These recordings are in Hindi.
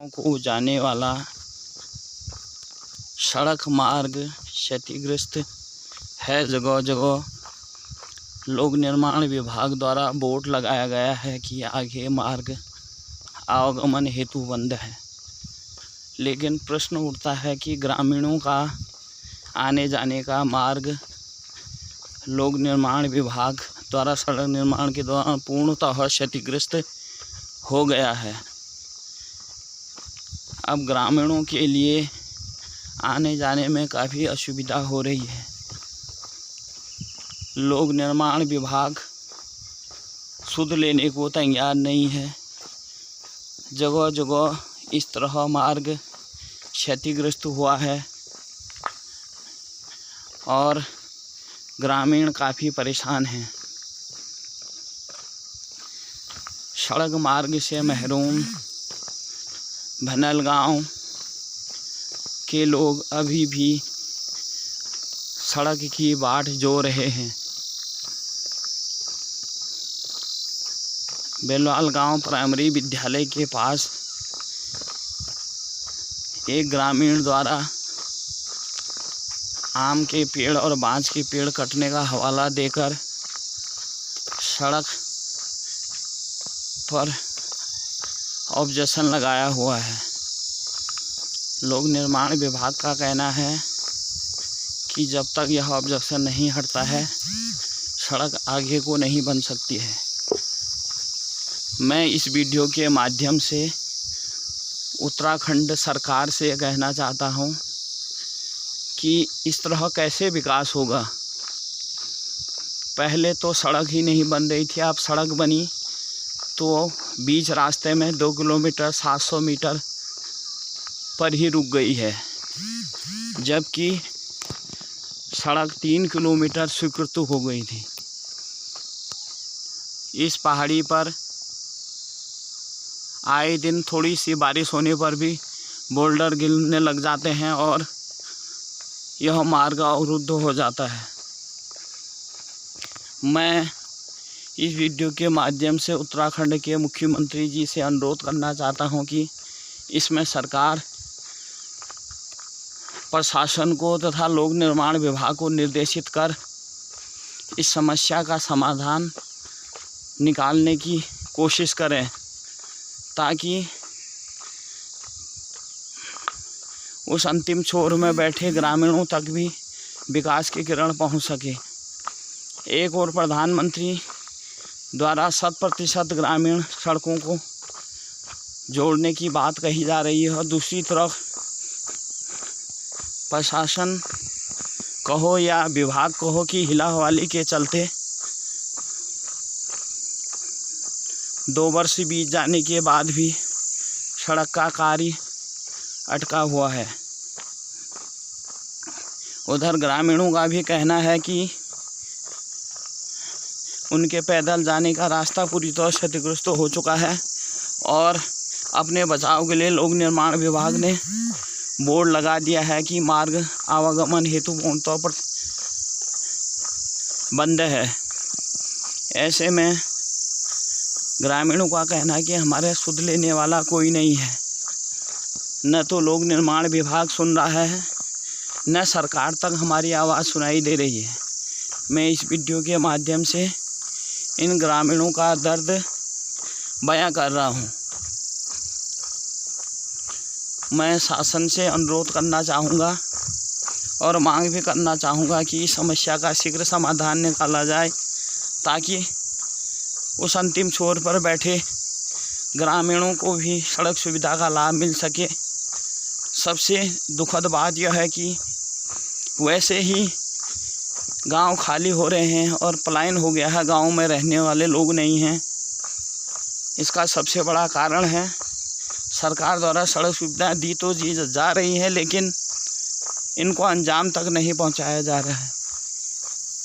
को जाने वाला सड़क मार्ग क्षतिग्रस्त है। जगह जगह लोक निर्माण विभाग द्वारा बोर्ड लगाया गया है कि आगे मार्ग आवागमन हेतु बंद है, लेकिन प्रश्न उठता है कि ग्रामीणों का आने जाने का मार्ग लोक निर्माण विभाग द्वारा सड़क निर्माण के दौरान पूर्णतः क्षतिग्रस्त हो गया है। अब ग्रामीणों के लिए आने जाने में काफ़ी असुविधा हो रही है। लोक निर्माण विभाग सुध लेने को तैयार नहीं है। जगह जगह इस तरह मार्ग क्षतिग्रस्त हुआ है और ग्रामीण काफ़ी परेशान हैं। सड़क मार्ग से महरूम भनल गांव के लोग अभी भी सड़क की बाट जो रहे हैं। बेलवाल गांव प्राइमरी विद्यालय के पास एक ग्रामीण द्वारा आम के पेड़ और बांज के पेड़ कटने का हवाला देकर सड़क पर ऑब्जेक्शन लगाया हुआ है। लोक निर्माण विभाग का कहना है कि जब तक यह ऑब्जेक्शन नहीं हटता है सड़क आगे को नहीं बन सकती है। मैं इस वीडियो के माध्यम से उत्तराखंड सरकार से कहना चाहता हूं कि इस तरह कैसे विकास होगा। पहले तो सड़क ही नहीं बन रही थी, अब सड़क बनी तो बीच रास्ते में 2 किलोमीटर 700 मीटर पर ही रुक गई है, जबकि सड़क 3 किलोमीटर स्वीकृत हो गई थी। इस पहाड़ी पर आए दिन थोड़ी सी बारिश होने पर भी बोल्डर गिरने लग जाते हैं और यह मार्ग अवरुद्ध हो जाता है। मैं इस वीडियो के माध्यम से उत्तराखंड के मुख्यमंत्री जी से अनुरोध करना चाहता हूं कि इसमें सरकार प्रशासन को तथा लोक निर्माण विभाग को निर्देशित कर इस समस्या का समाधान निकालने की कोशिश करें, ताकि उस अंतिम छोर में बैठे ग्रामीणों तक भी विकास की किरण पहुंच सके। एक और प्रधानमंत्री द्वारा 100% ग्रामीण सड़कों को जोड़ने की बात कही जा रही है और दूसरी तरफ प्रशासन कहो या विभाग कहो कि हिलाहवाली के चलते 2 वर्ष बीत जाने के बाद भी सड़क का कार्य अटका हुआ है। उधर ग्रामीणों का भी कहना है कि उनके पैदल जाने का रास्ता पूरी तरह क्षतिग्रस्त हो चुका है और अपने बचाव के लिए लोक निर्माण विभाग ने बोर्ड लगा दिया है कि मार्ग आवागमन हेतु पूर्ण तौर पर बंद है। ऐसे में ग्रामीणों का कहना है कि हमारे सुध लेने वाला कोई नहीं है। न तो लोक निर्माण विभाग सुन रहा है, न सरकार तक हमारी आवाज़ सुनाई दे रही है। मैं इस वीडियो के माध्यम से इन ग्रामीणों का दर्द बयां कर रहा हूं। मैं शासन से अनुरोध करना चाहूँगा और मांग भी करना चाहूँगा कि इस समस्या का शीघ्र समाधान निकाला जाए, ताकि उस अंतिम छोर पर बैठे ग्रामीणों को भी सड़क सुविधा का लाभ मिल सके। सबसे दुखद बात यह है कि वैसे ही गांव खाली हो रहे हैं और पलायन हो गया है, गांव में रहने वाले लोग नहीं हैं। इसका सबसे बड़ा कारण है सरकार द्वारा सड़क सुविधा दी तो जा रही है, लेकिन इनको अंजाम तक नहीं पहुंचाया जा रहा है।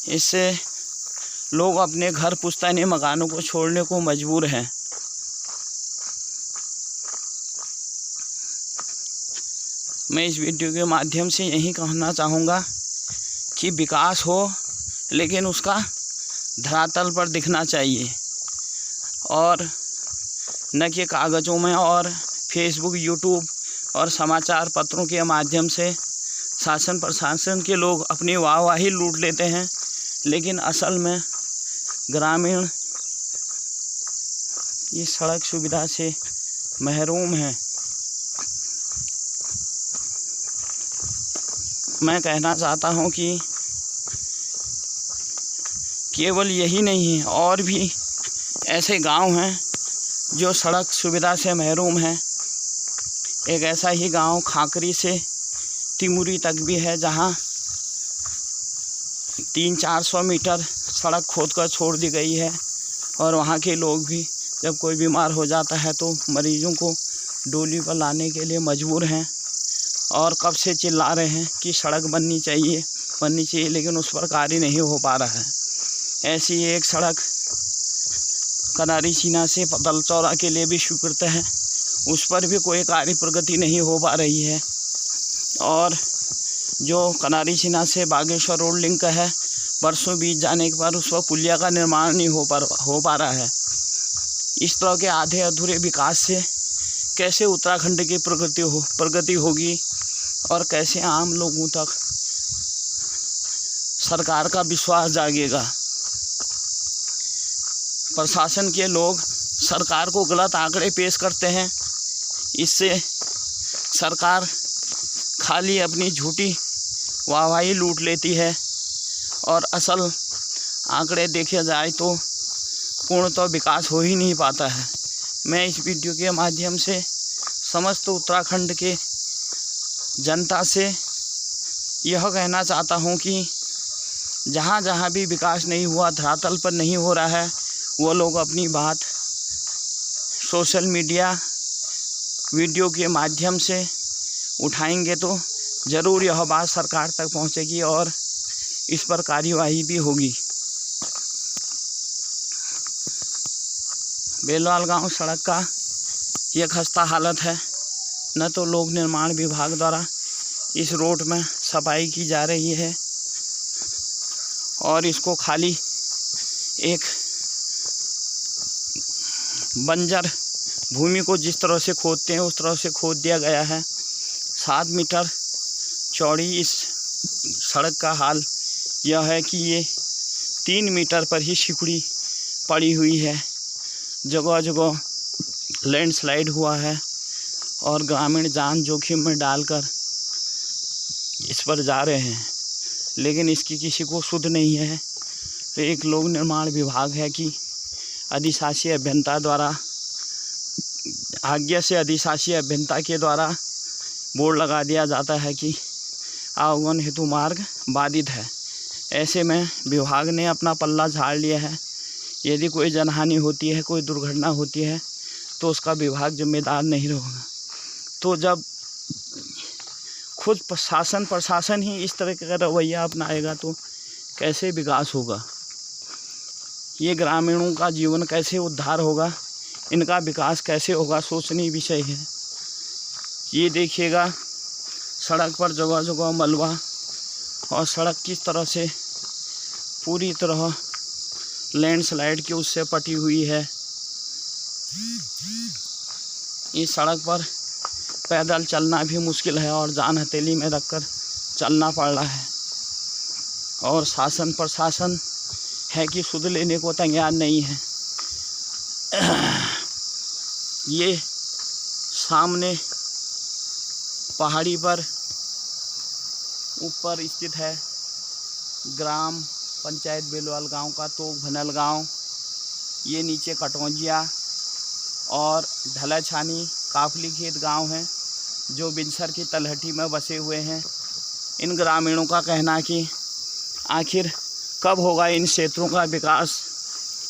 इससे लोग अपने घर पुश्तैनी मकानों को छोड़ने को मजबूर हैं। मैं इस वीडियो के माध्यम से यही कहना चाहूँगा कि विकास हो, लेकिन उसका धरातल पर दिखना चाहिए और न कि कागज़ों में और फेसबुक, यूट्यूब और समाचार पत्रों के माध्यम से शासन प्रशासन के लोग अपनी वाहवाही लूट लेते हैं, लेकिन असल में ग्रामीण इस सड़क सुविधा से महरूम हैं। मैं कहना चाहता हूं कि केवल यही नहीं है, और भी ऐसे गांव हैं जो सड़क सुविधा से महरूम हैं। एक ऐसा ही गांव खाकरी से तिमुरी तक भी है, जहां 300-400 मीटर सड़क खोद कर छोड़ दी गई है, और वहां के लोग भी जब कोई बीमार हो जाता है तो मरीजों को डोली पर लाने के लिए मजबूर हैं, और कब से चिल्ला रहे हैं कि सड़क बननी चाहिए, लेकिन उस पर कार्य नहीं हो पा रहा है। ऐसी एक सड़क कनारी सीना से पतलचौरा के लिए भी स्वीकृत है, उस पर भी कोई कार्य प्रगति नहीं हो पा रही है। और जो कनारी सीना से बागेश्वर रोड लिंक है, वर्षों बीत जाने के बाद उस पर पुलिया का निर्माण नहीं हो पा रहा है। इस तरह के आधे अधूरे विकास से कैसे उत्तराखंड की प्रगति होगी, और कैसे आम लोगों तक सरकार का विश्वास जागेगा। प्रशासन के लोग सरकार को गलत आंकड़े पेश करते हैं, इससे सरकार खाली अपनी झूठी वाहवाही लूट लेती है, और असल आंकड़े देखे जाए तो पूर्णतः विकास हो ही नहीं पाता है। मैं इस वीडियो के माध्यम से समस्त उत्तराखंड के जनता से यह कहना चाहता हूं कि जहां जहां भी विकास नहीं हुआ, धरातल पर नहीं हो रहा है, वो लोग अपनी बात सोशल मीडिया वीडियो के माध्यम से उठाएंगे तो ज़रूर यह बात सरकार तक पहुंचेगी और इस पर कार्यवाही भी होगी। बेलवाल गांव सड़क का ये खस्ता हालत है। न तो लोक निर्माण विभाग द्वारा इस रोड में सफाई की जा रही है, और इसको खाली एक बंजर भूमि को जिस तरह से खोदते हैं उस तरह से खोद दिया गया है। 7 मीटर चौड़ी इस सड़क का हाल यह है कि ये 3 मीटर पर ही सिकुड़ी पड़ी हुई है। जगह जगह लैंडस्लाइड हुआ है, और ग्रामीण जान जोखिम में डालकर इस पर जा रहे हैं, लेकिन इसकी किसी को सुध नहीं है। तो एक लोक निर्माण विभाग है कि अधिशासी अभियंता द्वारा आज्ञा से अधिशासी अभियंता के द्वारा बोर्ड लगा दिया जाता है कि आवागमन हेतु मार्ग बाधित है। ऐसे में विभाग ने अपना पल्ला झाड़ लिया है। यदि कोई जनहानि होती है, कोई दुर्घटना होती है, तो उसका विभाग जिम्मेदार नहीं होगा। तो जब खुद प्रशासन ही इस तरह का रवैया अपनाएगा तो कैसे विकास होगा? ये ग्रामीणों का जीवन कैसे उद्धार होगा, इनका विकास कैसे होगा, सोचनीय विषय है। ये देखिएगा सड़क पर जगह जगह मलबा, और सड़क किस तरह से पूरी तरह लैंडस्लाइड की उससे पटी हुई है। इस सड़क पर पैदल चलना भी मुश्किल है, और जान हथेली में रखकर चलना पड़ रहा है। और शासन प्रशासन है कि सुध लेने को तैयार नहीं है। ये सामने पहाड़ी पर ऊपर स्थित है ग्राम पंचायत बेलवाल गांव का तोक भनल गांव। ये नीचे कटौंजिया और ढलाछानी काफली खेत गांव हैं, जो बिनसर की तलहटी में बसे हुए हैं। इन ग्रामीणों का कहना है कि आखिर कब होगा इन क्षेत्रों का विकास,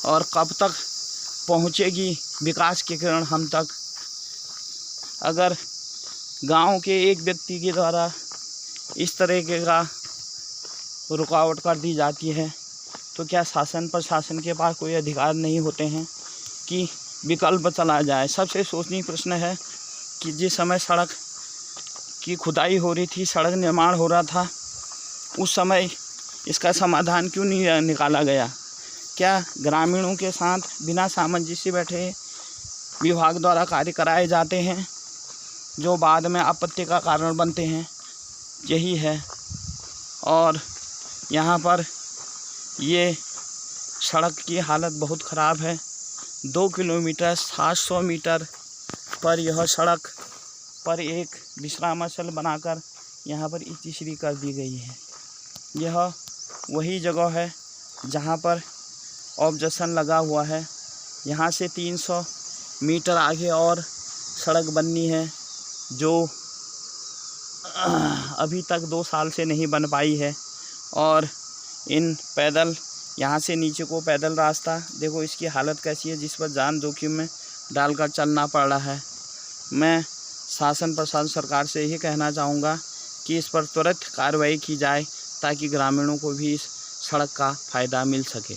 और कब तक पहुंचेगी विकास की किरण हम तक। अगर गांव के एक व्यक्ति के द्वारा इस तरह का रुकावट कर दी जाती है, तो क्या शासन प्रशासन के पास कोई अधिकार नहीं होते हैं कि विकल्प चला जाए? सबसे सोचनीय प्रश्न है कि जिस समय सड़क की खुदाई हो रही थी, सड़क निर्माण हो रहा था, उस समय इसका समाधान क्यों नहीं निकाला गया? क्या ग्रामीणों के साथ बिना सामंजस्य बैठे विभाग द्वारा कार्य कराए जाते हैं? जो बाद में आपत्ति का कारण बनते हैं, यही है। और यहाँ पर ये सड़क की हालत बहुत ख़राब है। 2 किलोमीटर 700 मीटर पर यह सड़क पर एक विश्रामास्थल बनाकर यहाँ पर तीसरी कर दी गई है। यह वही जगह है जहाँ पर ऑब्जेक्शन लगा हुआ है। यहाँ से 300 मीटर आगे और सड़क बननी है, जो अभी तक 2 साल से नहीं बन पाई है। और इन पैदल यहाँ से नीचे को पैदल रास्ता देखो, इसकी हालत कैसी है, जिस पर जान जोखिम में डालकर चलना पड़ रहा है। मैं शासन प्रशासन सरकार से यही कहना चाहूँगा कि इस पर त्वरित कार्रवाई की जाए ताकि ग्रामीणों को भी इस सड़क का फ़ायदा मिल सके।